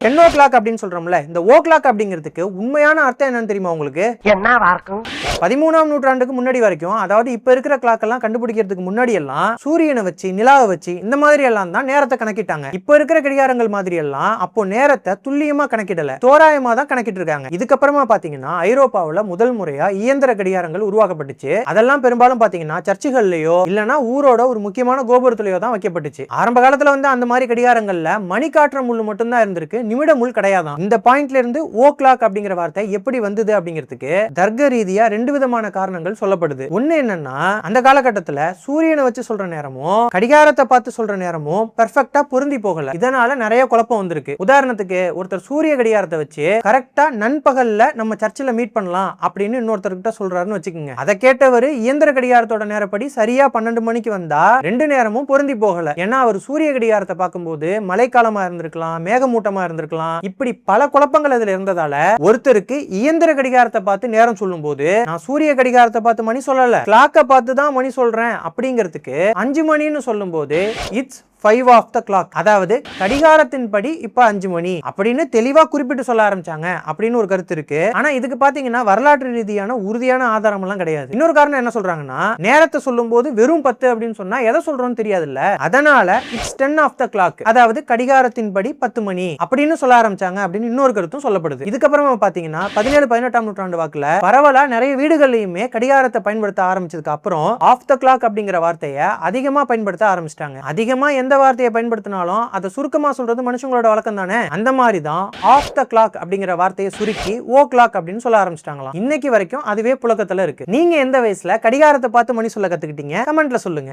10 ஓ clock அப்படின்னு சொல்றோம்ல, இந்த ஓ கிளாக் அப்படிங்கிறதுக்கு உண்மையான அர்த்தம் என்னன்னு தெரியுமா உங்களுக்கு? என்னவா இருக்கும்? 13ஆம் நூற்றாண்டுக்கு முன்னாடி வரைக்கும், அதாவது இப்ப இருக்கிற கிளாக் எல்லாம் கண்டுபிடிக்கிறதுக்கு முன்னாடி எல்லாம் சூரியனை வச்சு, நிலாவை வச்சு இந்த மாதிரி எல்லாம் தான் நேரத்தை கணக்கிட்டாங்க. இப்ப இருக்கிற கடிகாரங்கள் மாதிரி எல்லாம் அப்போ நேரத்தை துல்லியமா கணக்கிடல, தோராயமா தான் கணக்கிட்டு இருக்காங்க. இதுக்கப்புறமா பாத்தீங்கன்னா ஐரோப்பாவுல முதல் முறையா இயந்திர கடிகாரங்கள் உருவாக்கப்பட்டுச்சு. அதெல்லாம் பெரும்பாலும் பாத்தீங்கன்னா சர்ச்சுகள்லயோ இல்லனா ஊரோட ஒரு முக்கியமான கோபுரத்திலயோ தான் வைக்கப்பட்டுச்சு. ஆரம்ப காலத்துல வந்து அந்த மாதிரி கடிகாரங்கள்ல மணிக்காற்ற முள் மட்டும் தான் இருந்திருக்கு, நிமிட முள் கிடையாதான். இந்த பாயிண்ட்ல இருந்து ஓ கிளாக் அப்படிங்கிற வார்த்தை எப்படி வந்தது அப்படிங்கிறதுக்கு தர்க்க ரீதியா ரெண்டு விதமான காரணங்கள் சொல்லப்படுது. ஒண்ணு என்னன்னா, அந்த காலகட்டத்துல சூரியனை வச்சு சொல்ற நேரமும் கடிகாரத்தை பார்த்து சொல்ற நேரமும் பெர்ஃபெக்ட்டா பொருந்தி போகல. இதனால நிறைய குழப்பம் வந்திருக்கு. உதாரணத்துக்கு ஒருத்தர் சூரிய கடிகாரத்தை வச்சு கரெக்டா நண்பகல்ல நம்ம சர்ச்சில் மீட் பண்ணலாம் அப்படின்னு இன்னொருத்தர்கிட்ட சொல்றாருன்னு வச்சுக்கோங்க. அதை கேட்டவர் இயந்திர கடிகாரத்தோட நேரப்படி சரியா 12 மணிக்கு வந்தா ரெண்டு நேரமும் பொருந்தி போகல. ஏன்னா அவர் சூரிய கடிகாரத்தை பார்க்கும்போது மழைக்காலமா இருந்திருக்கலாம், மேகமூட்டமா இருந்திருக்கலாம், இப்படி பல குழப்பங்கள் அதுல இருந்ததால ஒருத்தருக்கு இயந்திர கடிகாரத்தை பார்த்து நேரம் சொல்லும் போது நான் சூரிய கடிகாரத்தை பார்த்து மணி சொல்லல, கிளாக்க பார்த்து தான் மணி சொல்றேன் அப்படிங்கிறதுக்கு 5 மணின்னு சொல்லும் போது இட்ஸ் 5 ஆஃப் த கிளாக், அதாவது கடிகாரத்தின் படி இப்ப 5 மணி அப்படின்னு தெளிவா குறிப்பிட்டு சொல்ல ஆரம்பிச்சாங்க அப்படின்னு ஒரு கருத்து இருக்கு. ஆனா இதுக்கு பாத்தீங்கன்னா வரலாற்று ரீதியான உறுதியான ஆதாரம் எல்லாம் கிடையாது. இன்னொரு காரணம் என்ன சொல்றாங்கன்னா, நேரத்தை சொல்லும் போது வெறும் 10 அப்படின்னு சொன்னா எதை சொல்றோம்னு தெரியாதுல்ல, அதனால இட்ஸ் 10 ஆஃப் த கிளாக், அதாவது கடிகாரத்தின் படி 10 மணி அப்படின்னு சொல்ல ஆரம்பிச்சாங்க அப்படின்னு இன்னொரு கருத்தும் சொல்லப்படுது. இதுக்கப்புறமா பாத்தீங்கன்னா 17-18ஆம் நூற்றாண்டு வாக்குல பரவலா நிறைய வீடுகள்லயுமே கடிகாரத்தை பயன்படுத்த ஆரம்பிச்சதுக்கு அப்புறம் ஆஃப் த கிளாக் அப்படிங்கிற வார்த்தையை அதிகமா பயன்படுத்த ஆரம்பிச்சிட்டாங்க. அதிகமா எந்த வார்த்தையை பயன்படுத்தினாலும் அதை சுருக்கமா சொல்றது மனுஷங்களோட வழக்கம் தானே. அந்த மாதிரி தான் ஆஃப் த கிளாக் அப்படிங்கிற வார்த்தையை சுருக்கி ஓ கிளாக் அப்படின்னு சொல்ல ஆரம்பிச்சிட்டாங்களாம். இன்னைக்கு வரைக்கும் அதுவே புழக்கத்துல இருக்கு. நீங்க எந்த வயசுல கடிகாரத்தை பார்த்து மணி சொல்ல கத்துக்கிட்டீங்க? கமெண்ட்ல சொல்லுங்க.